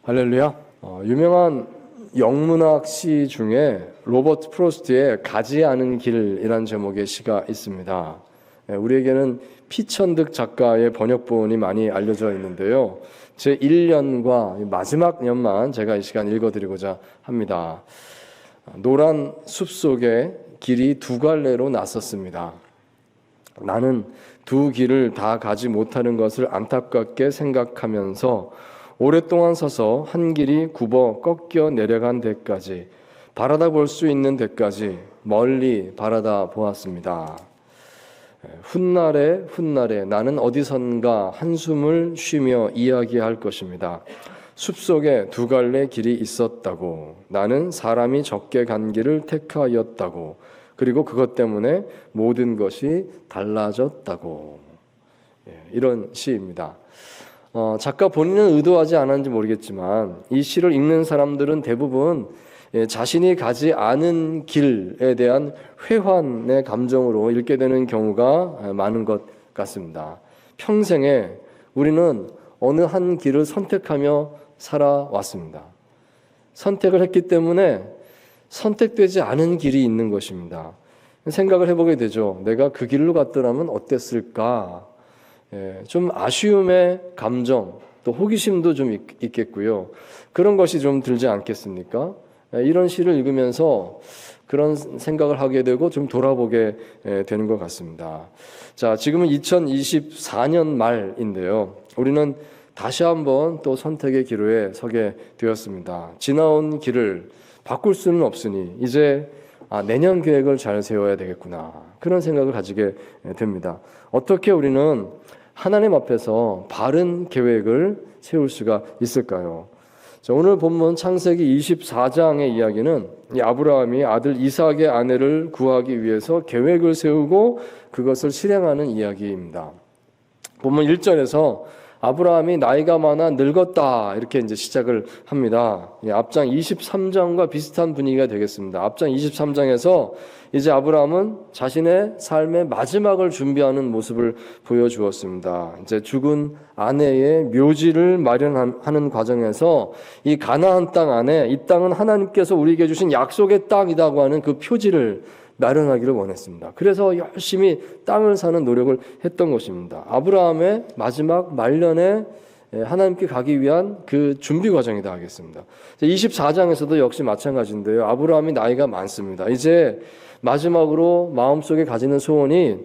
할렐루야. 유명한 영문학 시 중에 로버트 프로스트의 가지 않은 길이라는 제목의 시가 있습니다. 우리에게는 피천득 작가의 번역본이 많이 알려져 있는데요. 제 1년과 마지막 년만 제가 이 시간 읽어드리고자 합니다. 노란 숲속에 길이 두 갈래로 났었습니다. 나는 두 길을 다 가지 못하는 것을 안타깝게 생각하면서 오랫동안 서서 한 길이 굽어 꺾여 내려간 데까지, 바라다 볼 수 있는 데까지 멀리 바라다 보았습니다. 훗날에 나는 어디선가 한숨을 쉬며 이야기할 것입니다. 숲속에 두 갈래 길이 있었다고, 나는 사람이 적게 간 길을 택하였다고, 그리고 그것 때문에 모든 것이 달라졌다고. 이런 시입니다. 작가 본인은 의도하지 않았는지 모르겠지만 이 시를 읽는 사람들은 대부분 자신이 가지 않은 길에 대한 회환의 감정으로 읽게 되는 경우가 많은 것 같습니다. 평생에 우리는 어느 한 길을 선택하며 살아왔습니다. 선택을 했기 때문에 선택되지 않은 길이 있는 것입니다. 생각을 해보게 되죠. 내가 그 길로 갔더라면 어땠을까? 좀 아쉬움의 감정, 또 호기심도 좀 있겠고요. 그런 것이 좀 들지 않겠습니까? 이런 시를 읽으면서 그런 생각을 하게 되고 좀 돌아보게 되는 것 같습니다. 자, 지금은 2024년 말인데요. 우리는 다시 한번 또 선택의 기로에 서게 되었습니다. 지나온 길을 바꿀 수는 없으니 이제 내년 계획을 잘 세워야 되겠구나. 그런 생각을 가지게 됩니다. 어떻게 우리는 하나님 앞에서 바른 계획을 세울 수가 있을까요? 자, 오늘 본문 창세기 24장의 이야기는 이 아브라함이 아들 이삭의 아내를 구하기 위해서 계획을 세우고 그것을 실행하는 이야기입니다. 본문 1절에서 아브라함이 나이가 많아 늙었다 이렇게 이제 시작을 합니다. 앞장 23장과 비슷한 분위기가 되겠습니다. 앞장 23장에서 이제 아브라함은 자신의 삶의 마지막을 준비하는 모습을 보여주었습니다. 이제 죽은 아내의 묘지를 마련하는 과정에서 이 가나안 땅 안에 이 땅은 하나님께서 우리에게 주신 약속의 땅이라고 하는 그 표지를 마련하기를 원했습니다. 그래서 열심히 땅을 사는 노력을 했던 것입니다. 아브라함의 마지막 말년에 하나님께 가기 위한 그 준비 과정이다 하겠습니다. 24장에서도 역시 마찬가지인데요. 아브라함이 나이가 많습니다. 이제 마지막으로 마음속에 가지는 소원이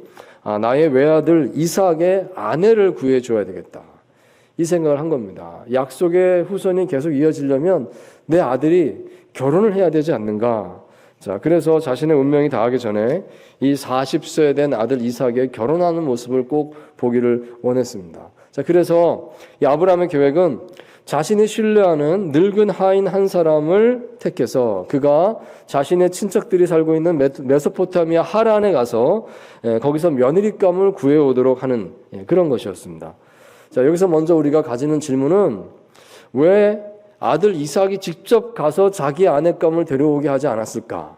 나의 외아들 이삭의 아내를 구해줘야 되겠다. 이 생각을 한 겁니다. 약속의 후손이 계속 이어지려면 내 아들이 결혼을 해야 되지 않는가. 자, 그래서 자신의 운명이 다하기 전에 이 40세 된 아들 이삭의 결혼하는 모습을 꼭 보기를 원했습니다. 자, 그래서 이 아브라함의 계획은 자신이 신뢰하는 늙은 하인 한 사람을 택해서 그가 자신의 친척들이 살고 있는 메소포타미아 하란에 가서 거기서 며느리감을 구해오도록 하는 그런 것이었습니다. 자, 여기서 먼저 우리가 가지는 질문은 왜 아들 이삭이 직접 가서 자기 아내감을 데려오게 하지 않았을까?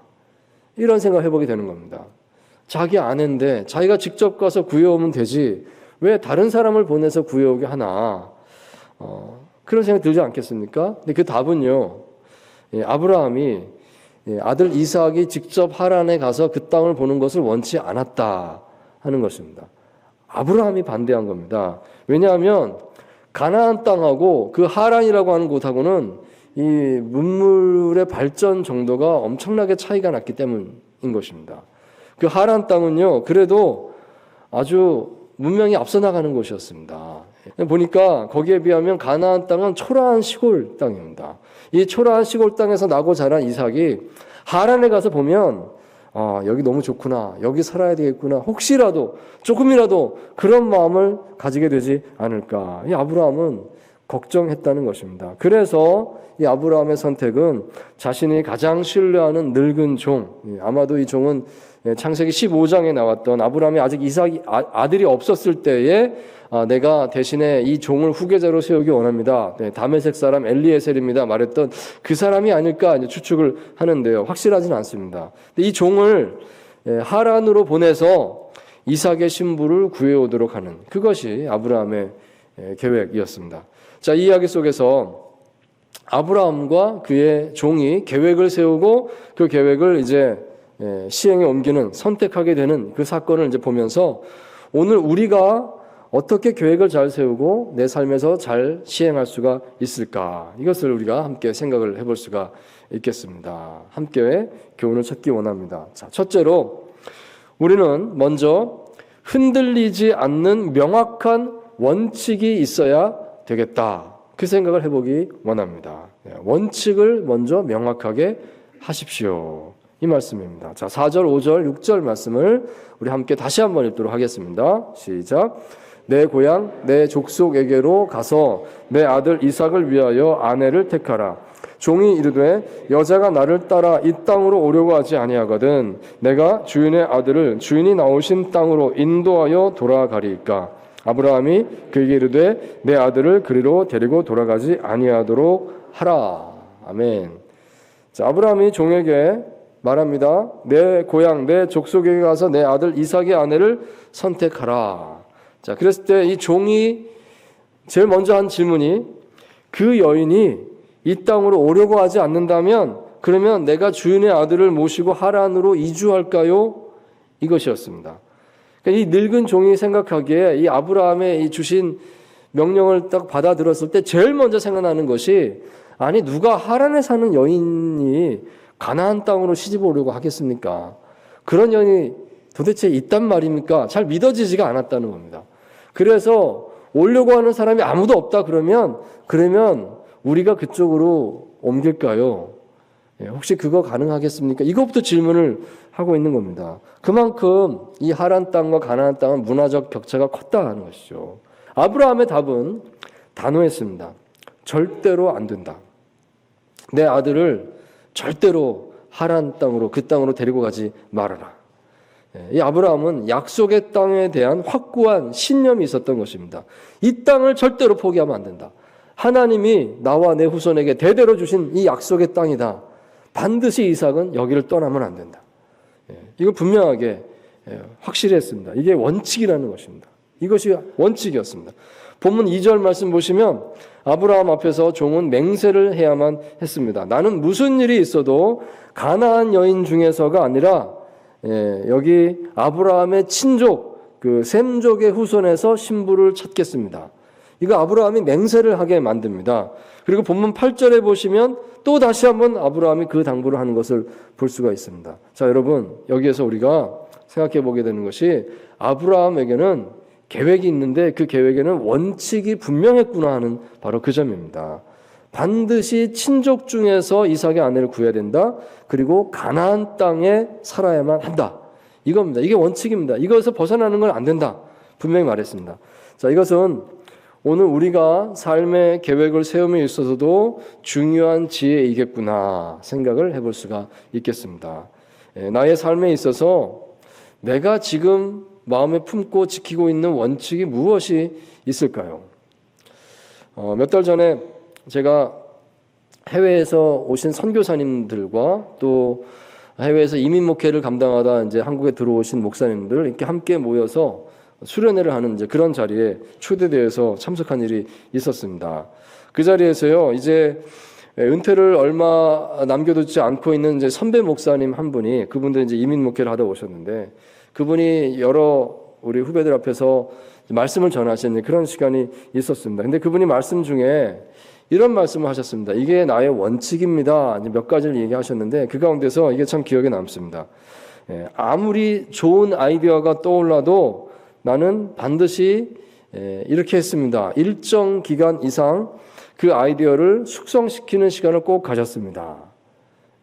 이런 생각을 해보게 되는 겁니다. 자기 아내인데 자기가 직접 가서 구해오면 되지 왜 다른 사람을 보내서 구해오게 하나? 그런 생각이 들지 않겠습니까? 근데 그 답은요. 아브라함이 아들 이삭이 직접 하란에 가서 그 땅을 보는 것을 원치 않았다 하는 것입니다. 아브라함이 반대한 겁니다. 왜냐하면 가나안 땅하고 그 하란이라고 하는 곳하고는 이 문물의 발전 정도가 엄청나게 차이가 났기 때문인 것입니다. 그 하란 땅은요, 그래도 아주 문명이 앞서 나가는 곳이었습니다. 보니까 거기에 비하면 가나안 땅은 초라한 시골 땅입니다. 이 초라한 시골 땅에서 나고 자란 이삭이 하란에 가서 보면 여기 너무 좋구나. 여기 살아야 되겠구나. 혹시라도 조금이라도 그런 마음을 가지게 되지 않을까. 이 아브라함은 걱정했다는 것입니다. 그래서 이 아브라함의 선택은 자신이 가장 신뢰하는 늙은 종, 아마도 이 종은 창세기 15장에 나왔던 아브라함이 아직 이삭이 아들이 없었을 때에 내가 대신에 이 종을 후계자로 세우기 원합니다. 다메섹 사람 엘리에셀입니다. 말했던 그 사람이 아닐까 이제 추측을 하는데요. 확실하지는 않습니다. 근데 이 종을 하란으로 보내서 이삭의 신부를 구해오도록 하는 그것이 아브라함의 계획이었습니다. 자, 이 이야기 속에서 아브라함과 그의 종이 계획을 세우고 그 계획을 이제 시행에 옮기는, 선택하게 되는 그 사건을 이제 보면서 오늘 우리가 어떻게 계획을 잘 세우고 내 삶에서 잘 시행할 수가 있을까? 이것을 우리가 함께 생각을 해볼 수가 있겠습니다. 함께 교훈을 찾기 원합니다. 자, 첫째로 우리는 먼저 흔들리지 않는 명확한 원칙이 있어야 되겠다. 그 생각을 해보기 원합니다. 원칙을 먼저 명확하게 하십시오. 이 말씀입니다. 자, 4절, 5절, 6절 말씀을 우리 함께 다시 한번 읽도록 하겠습니다. 시작. 내 고향, 내 족속에게로 가서 내 아들 이삭을 위하여 아내를 택하라. 종이 이르되 여자가 나를 따라 이 땅으로 오려고 하지 아니하거든 내가 주인의 아들을 주인이 나오신 땅으로 인도하여 돌아가리이까. 아브라함이 그에게 이르되 내 아들을 그리로 데리고 돌아가지 아니하도록 하라. 아멘. 자, 아브라함이 종에게 말합니다. 내 고향, 내 족속에게 가서 내 아들 이삭의 아내를 선택하라. 자, 그랬을 때 이 종이 제일 먼저 한 질문이 그 여인이 이 땅으로 오려고 하지 않는다면 그러면 내가 주인의 아들을 모시고 하란으로 이주할까요? 이것이었습니다. 그러니까 이 늙은 종이 생각하기에 이 아브라함의 이 주신 명령을 딱 받아들었을 때 제일 먼저 생각나는 것이 아니 누가 하란에 사는 여인이 가나안 땅으로 시집 오려고 하겠습니까? 그런 여인이 도대체 있단 말입니까? 잘 믿어지지가 않았다는 겁니다. 그래서 오려고 하는 사람이 아무도 없다 그러면 우리가 그쪽으로 옮길까요? 혹시 그거 가능하겠습니까? 이것부터 질문을 하고 있는 겁니다. 그만큼 이 하란 땅과 가나안 땅은 문화적 격차가 컸다는 것이죠. 아브라함의 답은 단호했습니다. 절대로 안 된다. 내 아들을 절대로 하란 땅으로 그 땅으로 데리고 가지 말아라. 이 아브라함은 약속의 땅에 대한 확고한 신념이 있었던 것입니다. 이 땅을 절대로 포기하면 안 된다. 하나님이 나와 내 후손에게 대대로 주신 이 약속의 땅이다. 반드시 이삭은 여기를 떠나면 안 된다. 이걸 분명하게 확실히 했습니다. 이게 원칙이라는 것입니다. 이것이 원칙이었습니다. 본문 2절 말씀 보시면 아브라함 앞에서 종은 맹세를 해야만 했습니다. 나는 무슨 일이 있어도 가나안 여인 중에서가 아니라 여기 아브라함의 친족 그 셈족의 후손에서 신부를 찾겠습니다. 이거 아브라함이 맹세를 하게 만듭니다. 그리고 본문 8절에 보시면 또 다시 한번 아브라함이 그 당부를 하는 것을 볼 수가 있습니다. 자, 여러분 여기에서 우리가 생각해 보게 되는 것이 아브라함에게는 계획이 있는데 그 계획에는 원칙이 분명했구나 하는 바로 그 점입니다. 반드시 친족 중에서 이삭의 아내를 구해야 된다. 그리고 가나안 땅에 살아야만 한다. 이겁니다. 이게 원칙입니다. 이것에서 벗어나는 건 안 된다. 분명히 말했습니다. 자, 이것은 오늘 우리가 삶의 계획을 세움에 있어서도 중요한 지혜이겠구나 생각을 해볼 수가 있겠습니다. 나의 삶에 있어서 내가 지금 마음에 품고 지키고 있는 원칙이 무엇이 있을까요? 몇 달 전에 제가 해외에서 오신 선교사님들과 또 해외에서 이민 목회를 감당하다 이제 한국에 들어오신 목사님들 이렇게 함께 모여서 수련회를 하는 이제 그런 자리에 초대되어서 참석한 일이 있었습니다. 그 자리에서요, 이제 은퇴를 얼마 남겨두지 않고 있는 이제 선배 목사님 한 분이 그분도 이제 이민 목회를 하다 오셨는데 그분이 여러 우리 후배들 앞에서 말씀을 전하시는 그런 시간이 있었습니다. 근데 그분이 말씀 중에 이런 말씀을 하셨습니다. 이게 나의 원칙입니다. 몇 가지를 얘기하셨는데 그 가운데서 이게 참 기억에 남습니다. 아무리 좋은 아이디어가 떠올라도 나는 반드시 이렇게 했습니다. 일정 기간 이상 그 아이디어를 숙성시키는 시간을 꼭 가졌습니다.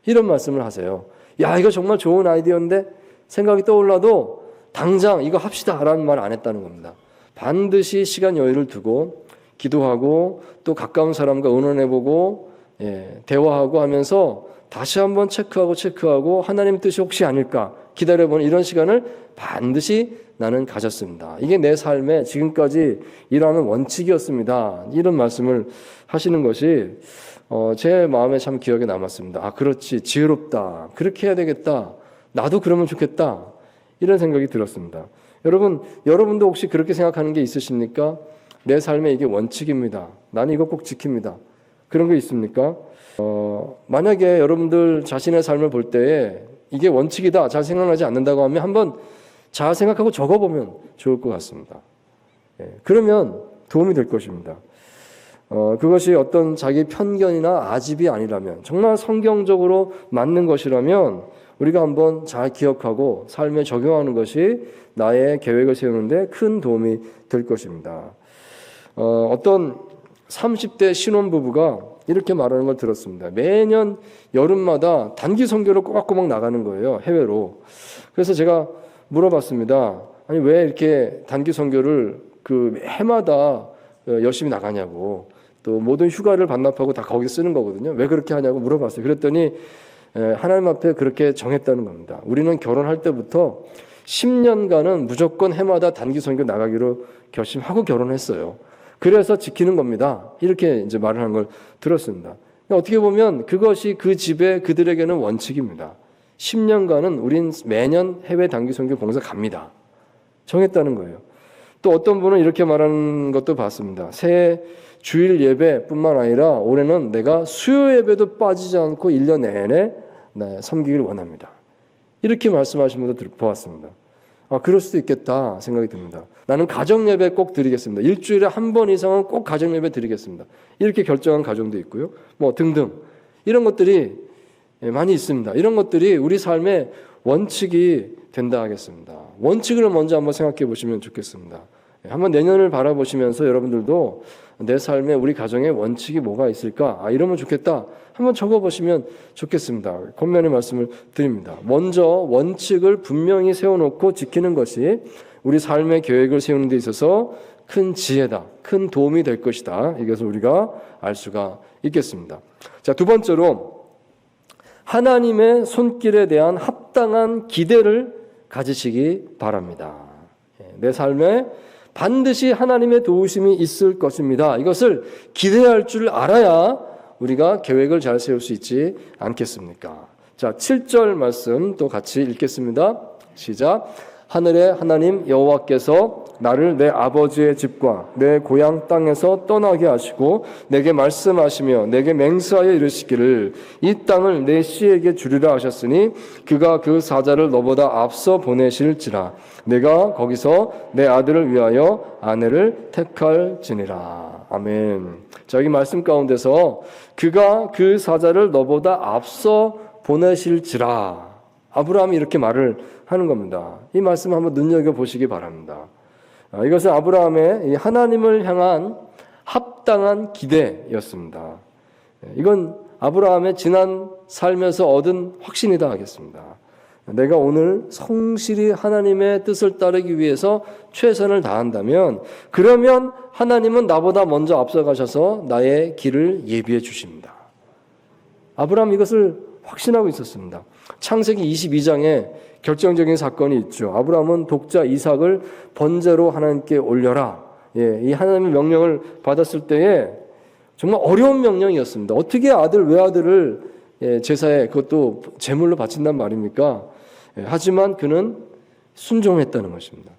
이런 말씀을 하세요. 야, 이거 정말 좋은 아이디어인데 생각이 떠올라도 당장 이거 합시다 라는 말 안 했다는 겁니다. 반드시 시간 여유를 두고 기도하고 또 가까운 사람과 의논해보고 대화하고 하면서 다시 한번 체크하고 하나님 뜻이 혹시 아닐까 기다려보는 이런 시간을 반드시 나는 가졌습니다. 이게 내 삶에 지금까지 일하는 원칙이었습니다. 이런 말씀을 하시는 것이 제 마음에 참 기억에 남았습니다. 아, 그렇지, 지혜롭다. 그렇게 해야 되겠다. 나도 그러면 좋겠다. 이런 생각이 들었습니다. 여러분도 혹시 그렇게 생각하는 게 있으십니까? 내 삶에 이게 원칙입니다. 나는 이거 꼭 지킵니다. 그런 거 있습니까? 만약에 여러분들 자신의 삶을 볼 때에 이게 원칙이다 잘 생각나지 않는다고 하면 한번 잘 생각하고 적어보면 좋을 것 같습니다. 그러면 도움이 될 것입니다. 그것이 어떤 자기 편견이나 아집이 아니라면 정말 성경적으로 맞는 것이라면 우리가 한번 잘 기억하고 삶에 적용하는 것이 나의 계획을 세우는데 큰 도움이 될 것입니다. 어떤 30대 신혼부부가 이렇게 말하는 걸 들었습니다. 매년 여름마다 단기 선교를 꼬박꼬박 나가는 거예요. 해외로. 그래서 제가 물어봤습니다. 아니 왜 이렇게 단기 선교를 그 해마다 열심히 나가냐고. 또 모든 휴가를 반납하고 다 거기 쓰는 거거든요. 왜 그렇게 하냐고 물어봤어요. 그랬더니 하나님 앞에 그렇게 정했다는 겁니다. 우리는 결혼할 때부터 10년간은 무조건 해마다 단기 선교 나가기로 결심하고 결혼했어요. 그래서 지키는 겁니다. 이렇게 이제 말을 한 걸 들었습니다. 어떻게 보면 그것이 그 집에 그들에게는 원칙입니다. 10년간은 우린 매년 해외 단기 선교 봉사 갑니다. 정했다는 거예요. 또 어떤 분은 이렇게 말하는 것도 봤습니다. 새해 주일 예배뿐만 아니라 올해는 내가 수요 예배도 빠지지 않고 1년 내내 섬기기를 원합니다. 이렇게 말씀하신 분도 보았습니다. 그럴 수도 있겠다 생각이 듭니다. 나는 가정 예배 꼭 드리겠습니다. 일주일에 한 번 이상은 꼭 가정 예배 드리겠습니다. 이렇게 결정한 가정도 있고요. 뭐 등등 이런 것들이 많이 있습니다. 이런 것들이 우리 삶의 원칙이 된다 하겠습니다. 원칙을 먼저 한번 생각해 보시면 좋겠습니다. 한번 내년을 바라보시면서 여러분들도 내 삶에 우리 가정에 원칙이 뭐가 있을까? 이러면 좋겠다. 한번 적어보시면 좋겠습니다. 권면의 말씀을 드립니다. 먼저 원칙을 분명히 세워놓고 지키는 것이 우리 삶의 계획을 세우는 데 있어서 큰 지혜다. 큰 도움이 될 것이다. 이것을 우리가 알 수가 있겠습니다. 자, 두 번째로 하나님의 손길에 대한 합당한 기대를 가지시기 바랍니다. 내 삶에 반드시 하나님의 도우심이 있을 것입니다. 이것을 기대할 줄 알아야 우리가 계획을 잘 세울 수 있지 않겠습니까? 자, 7절 말씀 또 같이 읽겠습니다. 시작. 하늘의 하나님 여호와께서 나를 내 아버지의 집과 내 고향 땅에서 떠나게 하시고 내게 말씀하시며 내게 맹세하여 이르시기를 이 땅을 내 씨에게 주리라 하셨으니 그가 그 사자를 너보다 앞서 보내실지라 내가 거기서 내 아들을 위하여 아내를 택할지니라. 아멘. 자, 여기 말씀 가운데서 그가 그 사자를 너보다 앞서 보내실지라 아브라함이 이렇게 말을 하는 겁니다. 이 말씀 한번 눈여겨보시기 바랍니다. 이것은 아브라함의 하나님을 향한 합당한 기대였습니다. 이건 아브라함의 지난 삶에서 얻은 확신이다 하겠습니다. 내가 오늘 성실히 하나님의 뜻을 따르기 위해서 최선을 다한다면 그러면 하나님은 나보다 먼저 앞서가셔서 나의 길을 예비해 주십니다. 아브라함 이것을 확신하고 있었습니다. 창세기 22장에 결정적인 사건이 있죠. 아브라함은 독자 이삭을 번제로 하나님께 올려라. 이 하나님의 명령을 받았을 때에 정말 어려운 명령이었습니다. 어떻게 외아들을 제사에 그것도 제물로 바친단 말입니까? 하지만 그는 순종했다는 것입니다.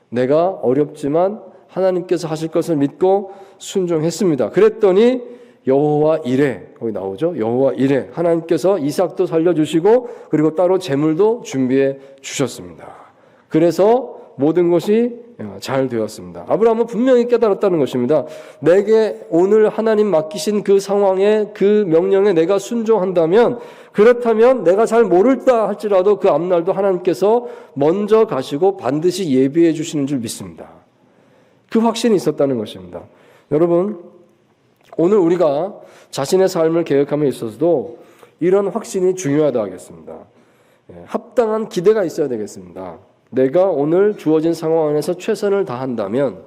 내가 어렵지만 하나님께서 하실 것을 믿고 순종했습니다. 그랬더니 여호와 이레 거기 나오죠. 여호와 이레 하나님께서 이삭도 살려주시고 그리고 따로 제물도 준비해 주셨습니다. 그래서 모든 것이 잘 되었습니다. 아브라함은 분명히 깨달았다는 것입니다. 내게 오늘 하나님 맡기신 그 상황에 그 명령에 내가 순종한다면 그렇다면 내가 잘 모를다 할지라도 그 앞날도 하나님께서 먼저 가시고 반드시 예비해 주시는 줄 믿습니다. 그 확신이 있었다는 것입니다. 여러분 오늘 우리가 자신의 삶을 계획함에 있어서도 이런 확신이 중요하다 하겠습니다. 합당한 기대가 있어야 되겠습니다. 내가 오늘 주어진 상황 안에서 최선을 다한다면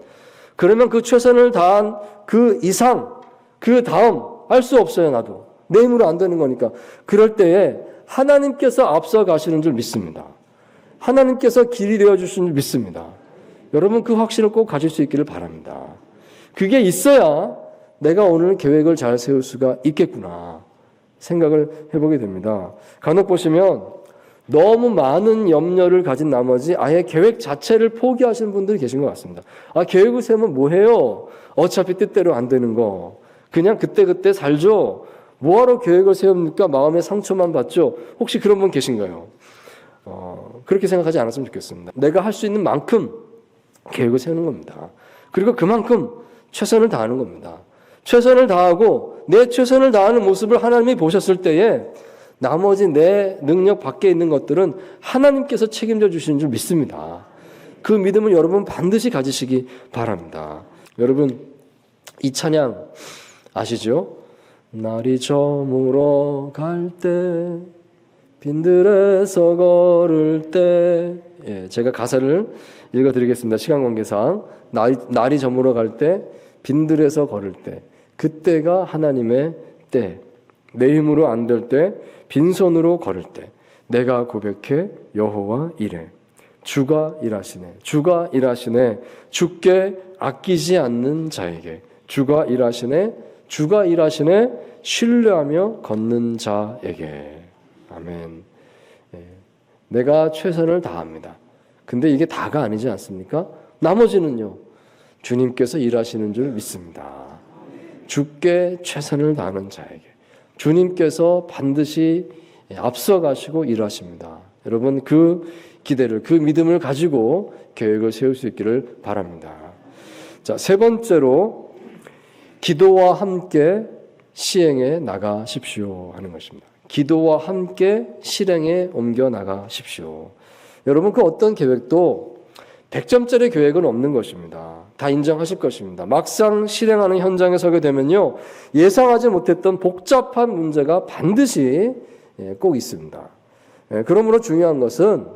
그러면 그 최선을 다한 그 이상 그 다음 알 수 없어요. 나도 내 힘으로 안 되는 거니까 그럴 때에 하나님께서 앞서 가시는 줄 믿습니다. 하나님께서 길이 되어주시는 줄 믿습니다. 여러분 그 확신을 꼭 가질 수 있기를 바랍니다. 그게 있어야 내가 오늘 계획을 잘 세울 수가 있겠구나 생각을 해보게 됩니다. 간혹 보시면 너무 많은 염려를 가진 나머지 아예 계획 자체를 포기하시는 분들이 계신 것 같습니다. 계획을 세우면 뭐해요? 어차피 뜻대로 안 되는 거. 그냥 그때그때 살죠. 뭐하러 계획을 세웁니까? 마음의 상처만 받죠. 혹시 그런 분 계신가요? 그렇게 생각하지 않았으면 좋겠습니다. 내가 할 수 있는 만큼 계획을 세우는 겁니다. 그리고 그만큼 최선을 다하는 겁니다. 최선을 다하고 내 최선을 다하는 모습을 하나님이 보셨을 때에 나머지 내 능력 밖에 있는 것들은 하나님께서 책임져 주시는 줄 믿습니다. 그 믿음을 여러분 반드시 가지시기 바랍니다. 여러분 이 찬양 아시죠? 날이 저물어 갈 때 빈들에서 걸을 때 제가 가사를 읽어드리겠습니다. 시간 관계상 날이 저물어 갈 때 빈들에서 걸을 때 그때가 하나님의 때 내 힘으로 안 될 때 빈손으로 걸을 때 내가 고백해 여호와 이래 주가 일하시네 주가 일하시네 주께 아끼지 않는 자에게 주가 일하시네 주가 일하시네 신뢰하며 걷는 자에게 아멘. 내가 최선을 다합니다. 근데 이게 다가 아니지 않습니까? 나머지는요 주님께서 일하시는 줄 믿습니다. 주께 최선을 다하는 자에게 주님께서 반드시 앞서가시고 일하십니다. 여러분 그 기대를 그 믿음을 가지고 계획을 세울 수 있기를 바랍니다. 자, 세 번째로 기도와 함께 시행해 나가십시오 하는 것입니다. 기도와 함께 실행에 옮겨 나가십시오. 여러분 그 어떤 계획도 100점짜리 계획은 없는 것입니다. 다 인정하실 것입니다. 막상 실행하는 현장에 서게 되면요 예상하지 못했던 복잡한 문제가 반드시 꼭 있습니다. 그러므로 중요한 것은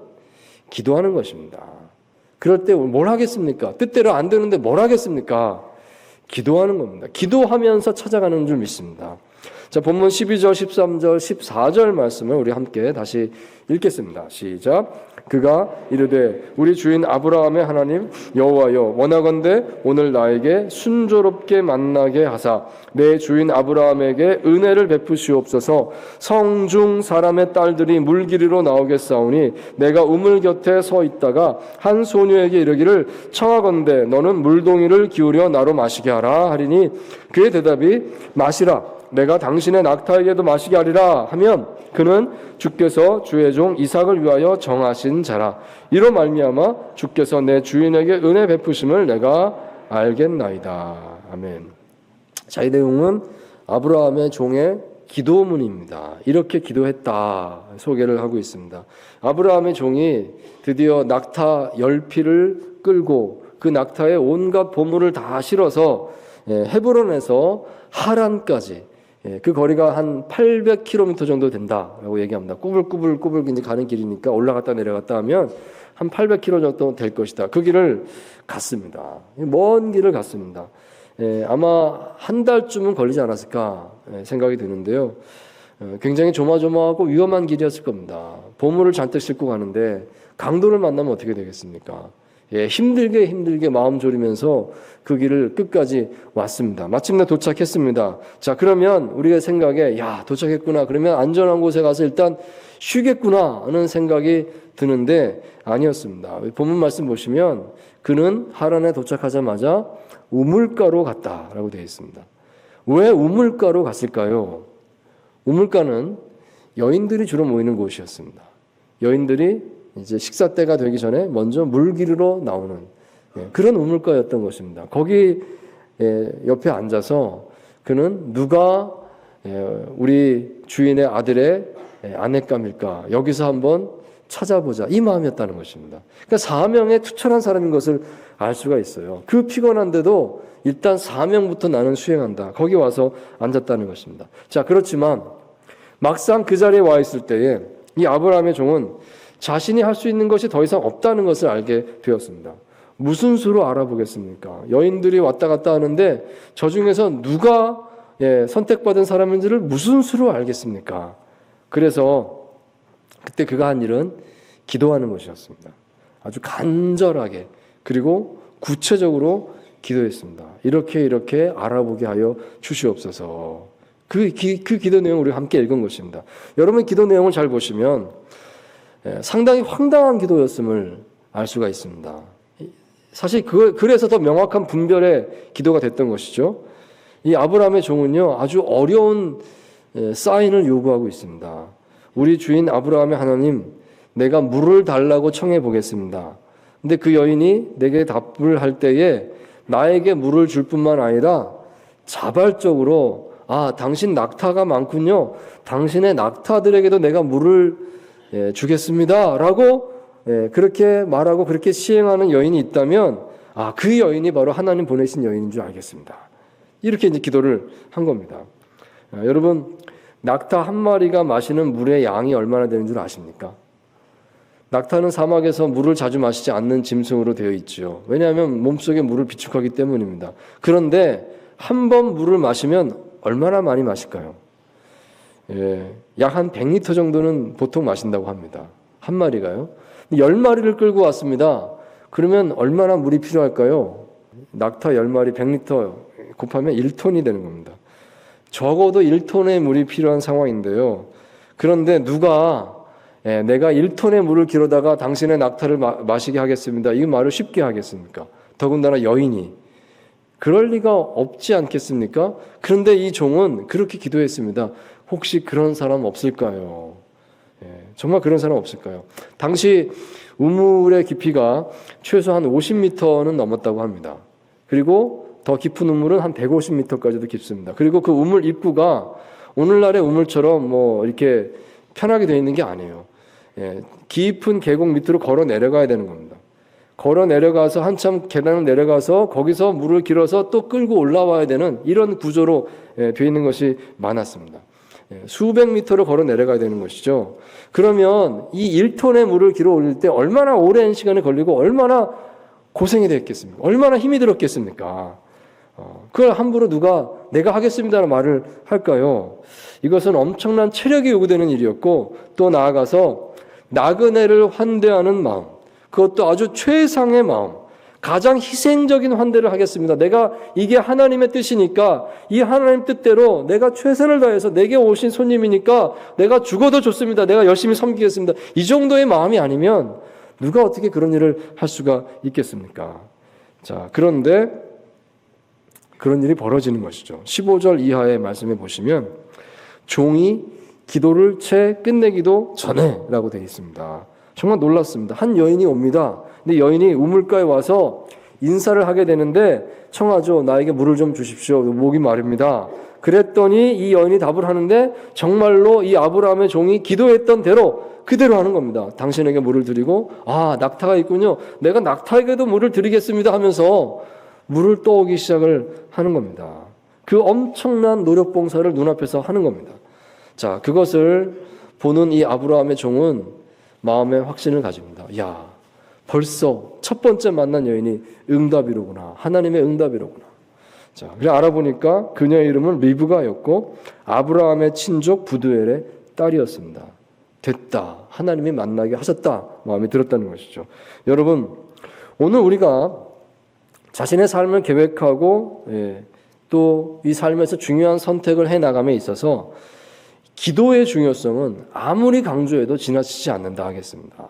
기도하는 것입니다. 그럴 때 뭘 하겠습니까? 뜻대로 안 되는데 뭘 하겠습니까? 기도하는 겁니다. 기도하면서 찾아가는 줄 믿습니다. 자, 본문 12절, 13절, 14절 말씀을 우리 함께 다시 읽겠습니다. 시작. 그가 이르되 우리 주인 아브라함의 하나님 여호와여 원하건대 오늘 나에게 순조롭게 만나게 하사 내 주인 아브라함에게 은혜를 베푸시옵소서. 성중 사람의 딸들이 물길이로 나오겠사오니 내가 우물 곁에 서 있다가 한 소녀에게 이르기를 청하건대 너는 물동이를 기울여 나로 마시게 하라 하리니 그의 대답이 마시라 내가 당신의 낙타에게도 마시게 하리라 하면 그는 주께서 주의 종 이삭을 위하여 정하신 자라. 이로 말미암아 주께서 내 주인에게 은혜 베푸심을 내가 알겠나이다. 아멘. 자, 이 내용은 아브라함의 종의 기도문입니다. 이렇게 기도했다 소개를 하고 있습니다. 아브라함의 종이 드디어 낙타 10피를 끌고 그 낙타에 온갖 보물을 다 실어서 헤브론에서 하란까지 그 거리가 한 800km 정도 된다라고 얘기합니다. 꾸불꾸불 이제 가는 길이니까 올라갔다 내려갔다 하면 한 800km 정도 될 것이다. 그 길을 갔습니다. 먼 길을 갔습니다. 아마 한 달쯤은 걸리지 않았을까 생각이 드는데요. 굉장히 조마조마하고 위험한 길이었을 겁니다. 보물을 잔뜩 싣고 가는데 강도를 만나면 어떻게 되겠습니까? 힘들게 마음 졸이면서 그 길을 끝까지 왔습니다. 마침내 도착했습니다. 자, 그러면 우리가 생각에 도착했구나. 그러면 안전한 곳에 가서 일단 쉬겠구나 하는 생각이 드는데 아니었습니다. 본문 말씀 보시면 그는 하란에 도착하자마자 우물가로 갔다라고 되어 있습니다. 왜 우물가로 갔을까요? 우물가는 여인들이 주로 모이는 곳이었습니다. 여인들이 이제 식사 때가 되기 전에 먼저 물길로 나오는 그런 우물가였던 것입니다. 거기 옆에 앉아서 그는 누가 우리 주인의 아들의 아내감일까 여기서 한번 찾아보자 이 마음이었다는 것입니다. 그러니까 사명에 투철한 사람인 것을 알 수가 있어요. 그 피곤한데도 일단 사명부터 나는 수행한다. 거기 와서 앉았다는 것입니다. 자, 그렇지만 막상 그 자리에 와 있을 때에 이 아브라함의 종은 자신이 할 수 있는 것이 더 이상 없다는 것을 알게 되었습니다. 무슨 수로 알아보겠습니까? 여인들이 왔다 갔다 하는데 저 중에서 누가 선택받은 사람인지를 무슨 수로 알겠습니까? 그래서 그때 그가 한 일은 기도하는 것이었습니다. 아주 간절하게 그리고 구체적으로 기도했습니다. 이렇게 알아보게 하여 주시옵소서. 그 기도 내용을 우리 함께 읽은 것입니다. 여러분 기도 내용을 잘 보시면 상당히 황당한 기도였음을 알 수가 있습니다. 사실 그래서 더 명확한 분별의 기도가 됐던 것이죠. 이 아브라함의 종은요, 아주 어려운 사인을 요구하고 있습니다. 우리 주인 아브라함의 하나님, 내가 물을 달라고 청해 보겠습니다. 근데 그 여인이 내게 답을 할 때에 나에게 물을 줄 뿐만 아니라 자발적으로 당신 낙타가 많군요. 당신의 낙타들에게도 내가 물을 주겠습니다. 라고 그렇게 말하고 그렇게 시행하는 여인이 있다면 그 여인이 바로 하나님 보내신 여인인 줄 알겠습니다. 이렇게 이제 기도를 한 겁니다. 여러분, 낙타 한 마리가 마시는 물의 양이 얼마나 되는 줄 아십니까? 낙타는 사막에서 물을 자주 마시지 않는 짐승으로 되어 있죠. 왜냐하면 몸속에 물을 비축하기 때문입니다. 그런데 한 번 물을 마시면 얼마나 많이 마실까요? 약 한 100리터 정도는 보통 마신다고 합니다. 한 마리가요. 10마리를 끌고 왔습니다. 그러면 얼마나 물이 필요할까요? 낙타 10마리 100리터 곱하면 1톤이 되는 겁니다. 적어도 1톤의 물이 필요한 상황인데요. 그런데 누가 내가 1톤의 물을 기르다가 당신의 낙타를 마시게 하겠습니다. 이 말을 쉽게 하겠습니까? 더군다나 여인이. 그럴 리가 없지 않겠습니까? 그런데 이 종은 그렇게 기도했습니다. 혹시 그런 사람 없을까요? 정말 그런 사람 없을까요? 당시 우물의 깊이가 최소한 50m는 넘었다고 합니다. 그리고 더 깊은 우물은 한 150m까지도 깊습니다. 그리고 그 우물 입구가 오늘날의 우물처럼 이렇게 편하게 되어 있는 게 아니에요. 깊은 계곡 밑으로 걸어 내려가야 되는 겁니다. 걸어 내려가서 한참 계단을 내려가서 거기서 물을 길어서 또 끌고 올라와야 되는 이런 구조로 되어 있는 것이 많았습니다. 수백 미터를 걸어 내려가야 되는 것이죠. 그러면 이 1톤의 물을 길어 올릴 때 얼마나 오랜 시간이 걸리고 얼마나 고생이 됐겠습니까? 얼마나 힘이 들었겠습니까? 그걸 함부로 누가 내가 하겠습니다라는 말을 할까요? 이것은 엄청난 체력이 요구되는 일이었고 또 나아가서 나그네를 환대하는 마음, 그것도 아주 최상의 마음, 가장 희생적인 환대를 하겠습니다. 내가 이게 하나님의 뜻이니까 이 하나님 뜻대로 내가 최선을 다해서 내게 오신 손님이니까 내가 죽어도 좋습니다. 내가 열심히 섬기겠습니다. 이 정도의 마음이 아니면 누가 어떻게 그런 일을 할 수가 있겠습니까? 자, 그런데 그런 일이 벌어지는 것이죠. 15절 이하의 말씀에 보시면 종이 기도를 채 끝내기도 전에 라고 되어 있습니다. 정말 놀랐습니다. 한 여인이 옵니다. 근데 여인이 우물가에 와서 인사를 하게 되는데 청하죠. 나에게 물을 좀 주십시오. 목이 마릅니다. 그랬더니 이 여인이 답을 하는데 정말로 이 아브라함의 종이 기도했던 대로 그대로 하는 겁니다. 당신에게 물을 드리고 낙타가 있군요. 내가 낙타에게도 물을 드리겠습니다 하면서 물을 떠오기 시작을 하는 겁니다. 그 엄청난 노력 봉사를 눈앞에서 하는 겁니다. 자, 그것을 보는 이 아브라함의 종은 마음에 확신을 가집니다. 벌써 첫 번째 만난 여인이 응답이로구나. 하나님의 응답이로구나. 자, 그래 알아보니까 그녀의 이름은 리브가였고 아브라함의 친족 부두엘의 딸이었습니다. 됐다. 하나님이 만나게 하셨다. 마음에 들었다는 것이죠. 여러분, 오늘 우리가 자신의 삶을 계획하고 또 이 삶에서 중요한 선택을 해나감에 있어서 기도의 중요성은 아무리 강조해도 지나치지 않는다 하겠습니다.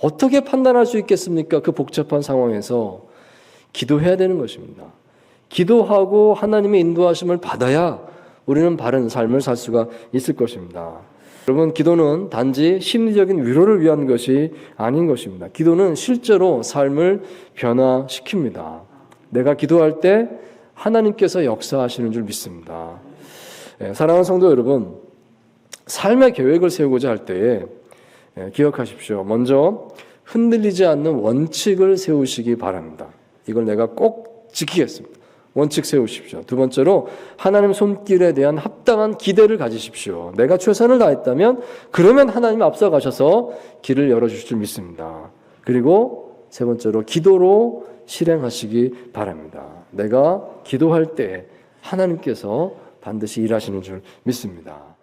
어떻게 판단할 수 있겠습니까? 그 복잡한 상황에서 기도해야 되는 것입니다. 기도하고 하나님의 인도하심을 받아야 우리는 바른 삶을 살 수가 있을 것입니다. 여러분, 기도는 단지 심리적인 위로를 위한 것이 아닌 것입니다. 기도는 실제로 삶을 변화시킵니다. 내가 기도할 때 하나님께서 역사하시는 줄 믿습니다. 사랑하는 성도 여러분, 삶의 계획을 세우고자 할 때에 기억하십시오. 먼저 흔들리지 않는 원칙을 세우시기 바랍니다. 이걸 내가 꼭 지키겠습니다. 원칙 세우십시오. 두 번째로 하나님 손길에 대한 합당한 기대를 가지십시오. 내가 최선을 다했다면 그러면 하나님 앞서가셔서 길을 열어주실 줄 믿습니다. 그리고 세 번째로 기도로 실행하시기 바랍니다. 내가 기도할 때 하나님께서 반드시 일하시는 줄 믿습니다.